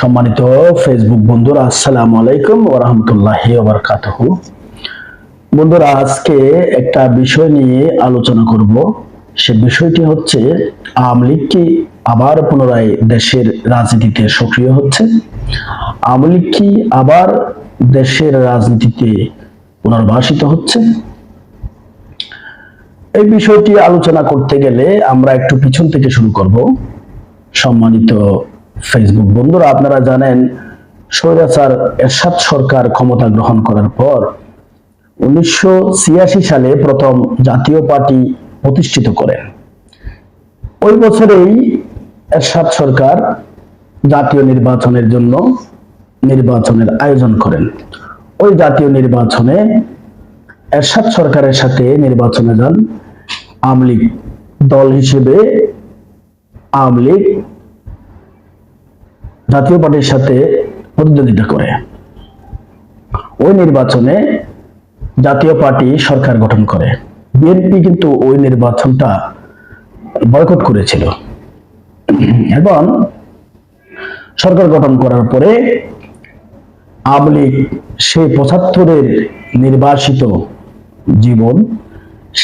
সম্মানিত ফেসবুক বন্ধুরা, আসসালামু আলাইকুম ওয়া রাহমাতুল্লাহি ওয়া বারাকাতুহু। বন্ধুরা, আজকে একটা বিষয় নিয়ে আলোচনা করব। সে বিষয়টি হচ্ছে, আওয়ামী লীগ কি আবার পুনরায় দেশের রাজনীতিতে সক্রিয় হচ্ছে? আওয়ামী লীগ কি আবার দেশের রাজনীতিতে পুনর্বাসিত হচ্ছে? এই বিষয়টি আলোচনা করতে গেলে আমরা একটু পিছন থেকে শুরু করব। সম্মানিত ফেসবুক বন্ধুরা, আপনারা জানেন স্বৈরাচার এরশাদ সরকার ক্ষমতা গ্রহণ করার পর 1986 সালে প্রথম জাতীয় পার্টি প্রতিষ্ঠিত করেন। ওই বছরেই এরশাদ সরকার জাতীয় নির্বাচনের জন্য নির্বাচনের আয়োজন করেন। ওই জাতীয় নির্বাচনে এরশাদ সরকারের সাথে নির্বাচনে যান আওয়ামী লীগ দল হিসেবে। আওয়ামী লীগ জাতীয় পার্টির সাথে প্রতিদ্বন্দ্বিতা করে। ওই নির্বাচনে জাতীয় পার্টি সরকার গঠন করে। বিএনপি কিন্তু ওই নির্বাচনটা বয়কট করেছিল এবং সরকার গঠন করার পরে আওয়ামী লীগ সেই 75-এর নির্বাসিত জীবন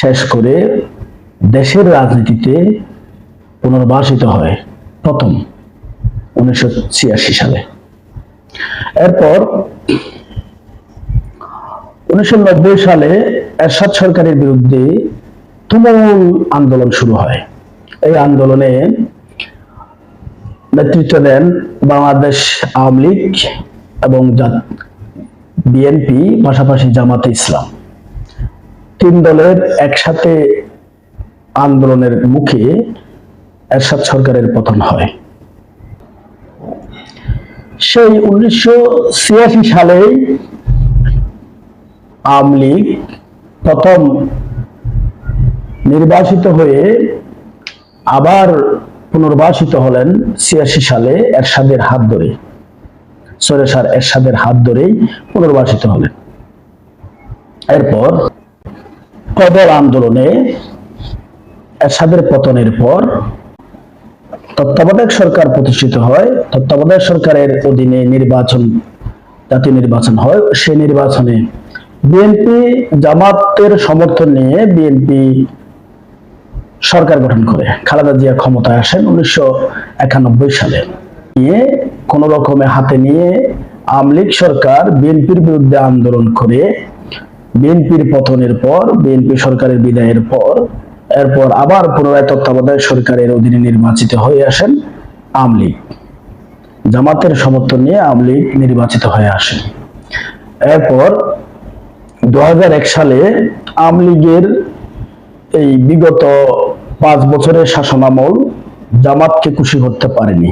শেষ করে দেশের রাজনীতিতে পুনর্বাসিত হয় প্রথম 1986 সালে। এরপর 1990 সালে এরশাদ সরকারের বিরুদ্ধে তুমুল আন্দোলন শুরু হয়। এই আন্দোলনে নেতৃত্ব দেন বাংলাদেশ আওয়ামী লীগ এবং বিএনপি, পাশাপাশি জামাতে ইসলাম। তিন দলের একসাথে আন্দোলনের মুখে এরশাদ সরকারের পতন হয়। সেই 1986 সালে আওয়ামী লীগ প্রথম নির্বাচিত হয়ে আবার পুনর্বাসিত হলেন 86 সালে এরশাদের হাত ধরে। স্বৈরাচার এরশাদের হাত ধরেই পুনর্বাসিত হলেন। এরপর প্রবল আন্দোলনে এরশাদের পতনের পর তত্ত্বাবধায়ক সরকার প্রতিষ্ঠিত হয়। তত্ত্বাবধায়ক সরকারের অধীনে জাতীয় নির্বাচন হয়। সেই নির্বাচনে বিএনপি জামাতের সমর্থন নিয়ে বিএনপি সরকার গঠন করে। খালেদা জিয়া ক্ষমতায় আসেন 1991 সালে। কোন রকমে হাতে নিয়ে আওয়ামী লীগ সরকার বিএনপির বিরুদ্ধে আন্দোলন করে বিএনপির পতনের পর, বিএনপি সরকারের বিদায়ের পর, এরপর আবার পুনরায় তত্ত্বাবধায়ক সরকারের অধীনে নির্বাচিত হয়ে আসেন আওয়ামী লীগ। জামাতের সমর্থন নিয়ে আওয়ামী লীগ নির্বাচিত হয়ে আসেন। এরপর 2001 সালে আওয়ামী লীগের এই বিগত 5 বছরের শাসনামল জামাতকে খুশি করতে পারেনি।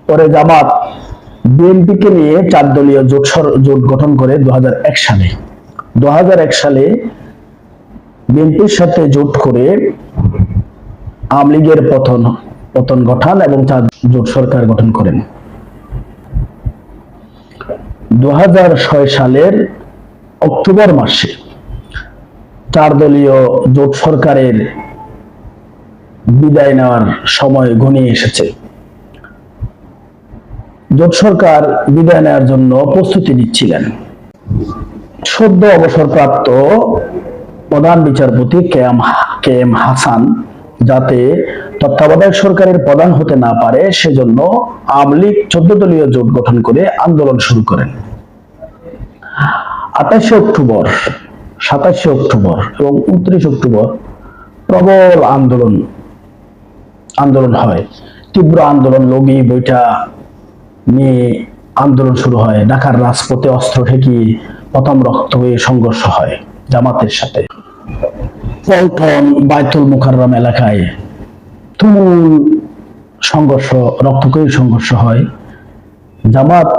পরে জামাত বিএনপিকে নিয়ে 4 দলীয় জোট গঠন করে 2001 সালে। 2001 সালে বিএনপির সাথে জোট করে আওয়ামী লীগের পতন ঘটান এবং 4 জোট সরকার গঠন করেন। 2006 সালের অক্টোবর মাসে 4 দলীয় জোট সরকারের বিদায় নেওয়ার সময় ঘনিয়ে এসেছে। জোট সরকার বিদায় নেওয়ার জন্য প্রস্তুতি নিচ্ছিলেন। সদ্য অবসরপ্রাপ্ত প্রধান বিচারপতি কেএম হাসান যাতে তত্ত্বাবধায়ক সরকারের প্রধান হতে না পারে, সেজন্য আওয়ামী লীগ 14 দলীয় জোট গঠন করে আন্দোলন শুরু করেন। 28 অক্টোবর, 27 অক্টোবর এবং 29 অক্টোবর প্রবল আন্দোলন হয়। তীব্র আন্দোলন, লগি বইটা নিয়ে আন্দোলন শুরু হয়। ঢাকার রাজপথে অস্ত্র ঠেকিয়ে প্রথম রক্তক্ষয়ী সংঘর্ষ হয় জামাতের সাথে। পল্টন, বায়তুল মুকাররম এলাকায় তুমুল সংঘর্ষ, রক্তক্ষয়ী সংঘর্ষ হয় জামাত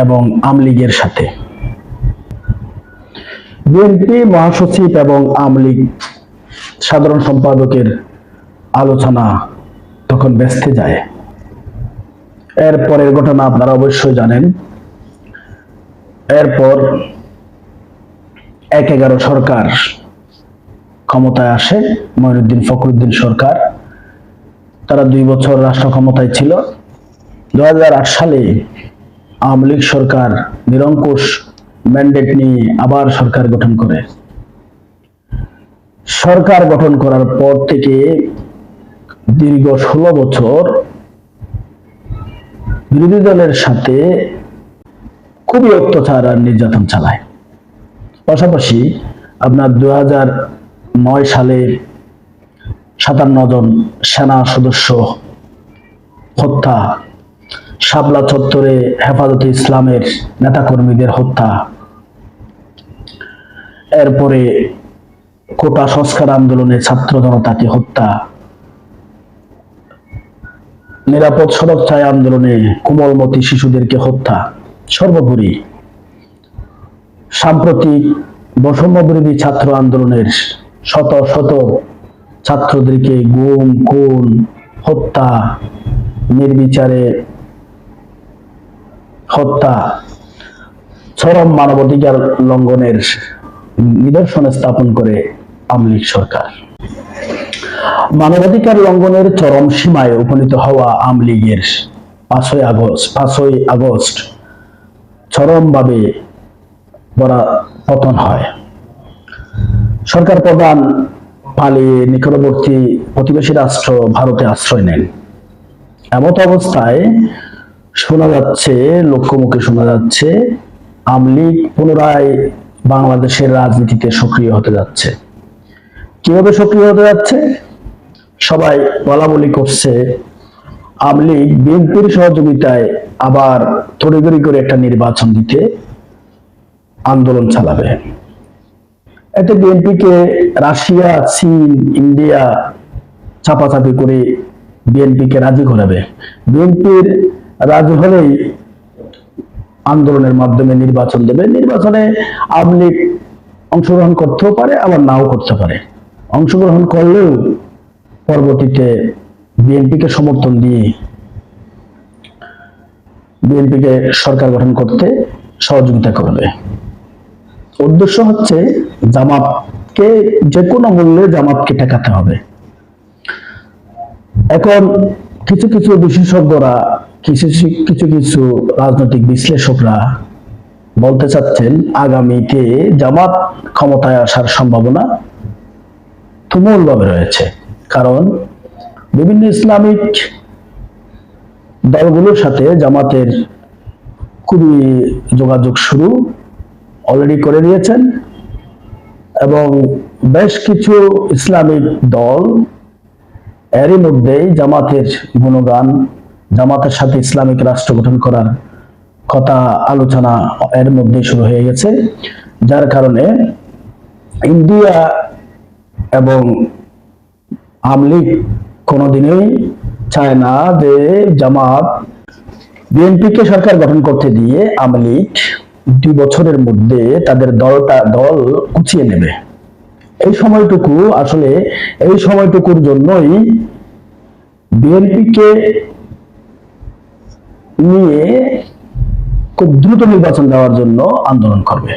এবং আওয়ামী লীগের সাথে। বিএনপি মহাসচিব এবং আওয়ামী লীগ সাধারণ সম্পাদকের আলোচনা তখন ব্যস্তে যায়। এরপরের ঘটনা আপনারা অবশ্যই জানেন। এরপর 1/11 সরকার ক্ষমতায় আসে, মঈনুদ্দিন ফখরুদ্দিন সরকার। তারা 2 বছর রাষ্ট্র ক্ষমতায় ছিল। 2008 সালে আওয়ামী লীগ সরকার নিরঙ্কুশ ম্যান্ডেট নিয়ে আবার সরকার গঠন করে। সরকার গঠন করার পর থেকে দীর্ঘ 16 বছর বিরোধী দলের সাথে খুবই অত্যাচার আর নির্যাতন চালায়। পাশাপাশি আপনার 2009 সালে 57 জন সেনা সদস্য হত্যা, শাপলা চত্বরে হেফাজতে ইসলামের নেতাকর্মীদের হত্যা, এরপরে কোটা সংস্কার আন্দোলনে ছাত্র জনতাকে হত্যা, নিরাপদ সড়ক ছায়া আন্দোলনে কোমলমতি শিশুদেরকে হত্যা, সর্বোপরি সাম্প্রতিক বৈষম্য বিরোধী ছাত্র আন্দোলনের শত শত ছাত্রদেরকে গুম, খুন, হত্যা, নির্বিচারে হত্যা, চরম মানবাধিকার লঙ্ঘনের নিদর্শন স্থাপন করে আওয়ামী লীগ সরকার। মানবাধিকার লঙ্ঘনের চরম সীমায় উপনীত হওয়া আওয়ামী লীগের 5ই আগস্ট চরমভাবে পতন হয়। সরকার প্রধান পালিয়ে নিকটবর্তী প্রতিবেশী রাষ্ট্র ভারতে আশ্রয় নেন। এমত অবস্থায় শোনা যাচ্ছে, লোকমুখে শোনা যাচ্ছে, আওয়ামী লীগ পুনরায় বাংলাদেশের রাজনীতিতে সক্রিয় হতে যাচ্ছে। কিভাবে সক্রিয় হতে যাচ্ছে? সবাই বলাবলি করছে আওয়ামী লীগ বিএনপির সহযোগিতায় আবার তড়িঘড়ি করে একটা নির্বাচন দিতে আন্দোলন চালাবে। এতে বিএনপিকে রাশিয়া, চীন, ইন্ডিয়া চাপাচাপি করে বিএনপিকে রাজি করাবে। বিএনপির রাজি হলেই আন্দোলনের মাধ্যমে নির্বাচন দেবে। নির্বাচনে আওয়ামী লীগ অংশগ্রহণ করতেও পারে, আবার নাও করতে পারে। অংশগ্রহণ করলেও পরবর্তীতে বিএনপিকে সমর্থন দিয়ে বিএনপিকে সরকার গঠন করতে সহযোগিতা করবে। উদ্দেশ্য হচ্ছে জামাতকে যে কোনো মূল্যে জামাতকে ঠেকাতে হবে। এখন কিছু কিছু বিশেষজ্ঞরা, কিছু কিছু রাজনৈতিক বিশ্লেষকরা বলতে চাচ্ছেন আগামীতে জামাত ক্ষমতায় আসার সম্ভাবনা তুমুলভাবে রয়েছে। কারণ বিভিন্ন ইসলামিক দলগুলোর সাথে জামাতের খুবই যোগাযোগ শুরু অলরেডি করে দিয়েছেন, এবং বেশ কিছু ইসলামিক দল এরই মধ্যেই জামাতের গুণগান, জামাতের সাথে ইসলামিক রাষ্ট্র গঠন করার কথা আলোচনা এর মধ্যেই শুরু হয়ে গেছে। যার কারণে ইন্ডিয়া এবং আওয়ামী লীগ কোনোদিনই চায় না যে জামাত বিএনপিকে সরকার গঠন করতে দিয়ে আওয়ামী লীগ 2 বছরের মধ্যে তাদের দল কুচিয়ে নেবে। এই সময়টুকুর জন্যই বিএনপিকে নিয়ে খুব দ্রুত নির্বাচন দেওয়ার জন্য আন্দোলন করবে।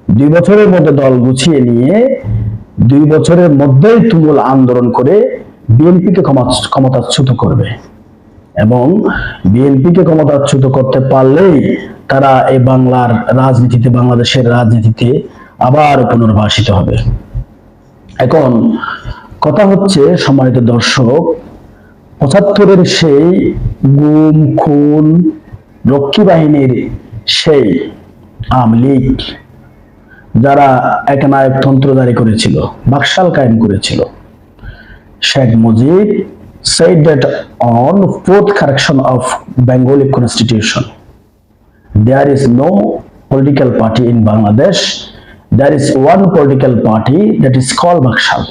2 বছরের মধ্যে দল গুছিয়ে নিয়ে 2 বছরের মধ্যেই তুমুল আন্দোলন করে বিএনপিকে ক্ষমতাচ্যুত করবে, এবং বিএনপিকে ক্ষমতাচ্যুত করতে পারলেই তারা এই বাংলার রাজনীতিতে, বাংলাদেশের রাজনীতিতে আবার পুনর্বাসিত হবে। এখন কথা হচ্ছে, সম্মানিত দর্শক, 75-এর সেই গুম, খুন, রক্ষী বাহিনীর সেই আওয়ামী লীগ যারা একনায়কতন্ত্র জারি করেছিল, বাকশাল কায়েম করেছিল, Sheikh Mujib said that on 4th correction of Bengali Constitution, there is no political party in Bangladesh. There is one political party that is called Bakshal.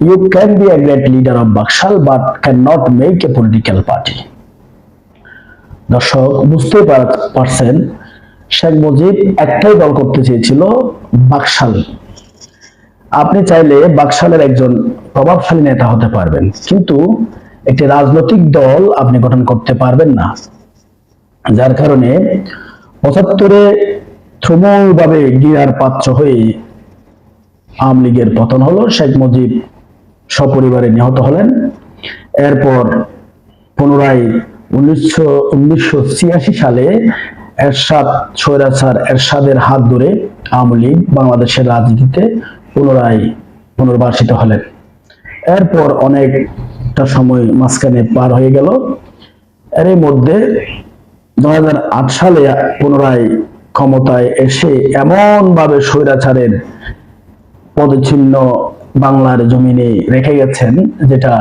You can be a great leader of Bakshal but cannot make a political party. দর্শক বুঝতে পারছেন, শেখ মুজিব একটাই দল করতে চেয়েছিল, বাকশাল। আপনি চাইলে বাকশালের একজন প্রভাবশালী নেতা হতে পারবেন, কিন্তু একটি রাজনৈতিক দল আপনি গঠন করতে পারবেন না। যার কারণে 75-এ তুমুলভাবে গিরার পাত্র হয়ে আওয়ামী লীগের পতন হলো। শেখ মুজিব সপরিবারে নিহত হলেন। এরপর পুনরায় 1986 সালে এরশাদ স্বৈরাচার এরশাদের হাত ধরে আওয়ামী লীগ বাংলাদেশের রাজনীতিতে পুনর্বাসিত হলেন। এরপর অনেকটা সময় মাঝখানে পার হয়ে গেল। এর মধ্যে 2008 সালে পুনরায় ক্ষমতায় এসে এমন ভাবে স্বৈরাচারের পদচিহ্ন বাংলার জমিনে রেখে গেছেন, যেটা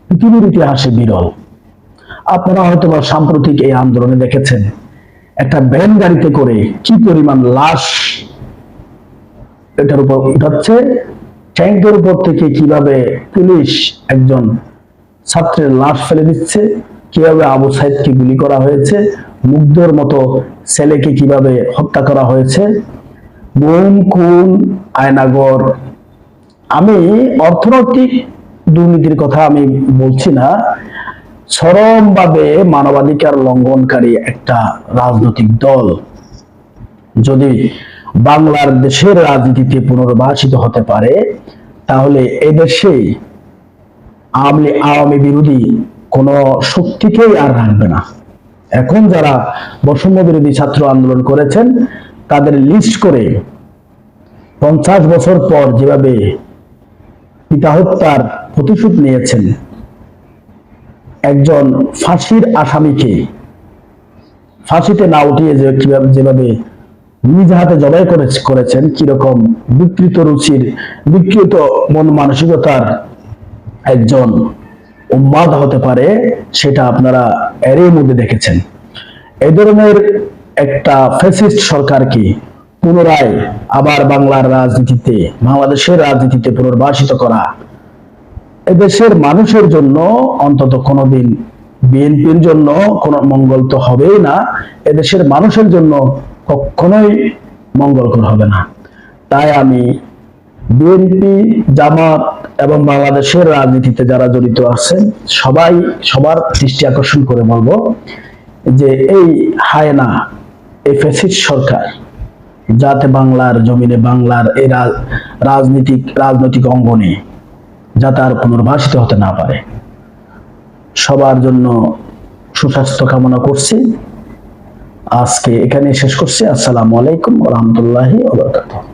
পৃথিবীর ইতিহাসে বিরল। আপনারা হয়তো বা সাম্প্রতিক এই আন্দোলনে দেখেছেন একটা ভ্যান গাড়িতে করে কি পরিমাণ লাশ এটার উপর উঠাচ্ছে, ট্যাঙ্কের উপর থেকে কিভাবে পুলিশ একজন ছাত্রের লাশ ফেলে দিচ্ছে, কিভাবে আবু সাইদকে গুলি করা হয়েছে, মুগ্ধর মতো ছেলেকে কিভাবে হত্যা করা হয়েছে, গুম খুন আয়নাগর। আমি অর্থনৈতিক দুর্নীতির কথা আমি বলছি না, চরমভাবে মানবাধিকার লঙ্ঘনকারী একটা রাজনৈতিক দল যদি বাংলার দেশের রাজনীতিতে পুনর্বাসিত হতে পারে, তাহলে এদেশে আওয়ামী বিরোধী কোন শক্তিকেই আর রাখবে না। এখন যারা বৈষম্য বিরোধী ছাত্র আন্দোলন করেছেন তাদের লিস্ট করে 50 বছর পর যেভাবে পিতা হত্যার প্রতিশোধ নিয়েছেন, একজন ফাঁসির আসামিকে ফাঁসিতে না উঠিয়ে যেভাবে নিজ হাতে জবাই করেছেন, কিরকম বিকৃত রুচির বিকৃত মন মানসিকতার একজন উন্মাদ হতে পারে, সেটা আপনারা এরই মধ্যে দেখেছেন। এই ধরনের একটা ফ্যাসিস্ট সরকারকে পুনরায় আবার বাংলার রাজনীতিতে, বাংলাদেশের রাজনীতিতে পুনর্বাসিত করা এদেশের মানুষের জন্য অন্তত কোনোদিন, বিএনপির জন্য কোনো মঙ্গল তো হবেই না, এদেশের মানুষের জন্য কখনোই মঙ্গলকর হবে না। তাই আমি বিএনপি, জামাত এবং বাংলাদেশের রাজনীতিতে যারা জড়িত আছেন সবার দৃষ্টি আকর্ষণ করে বলবো যে এই হায়না, এই ফ্যাসিস্ট সরকার যাতে বাংলার জমিনে, বাংলার এই রাজনৈতিক অঙ্গনে যাতে আর পুনর্বাসিত হতে না পারে। সবার জন্য সুস্বাস্থ্য কামনা করছি। আজকে এখানে শেষ করছি। আসসালামু আলাইকুম ওয়া রাহমাতুল্লাহি ওয়া বারাকাতুহু।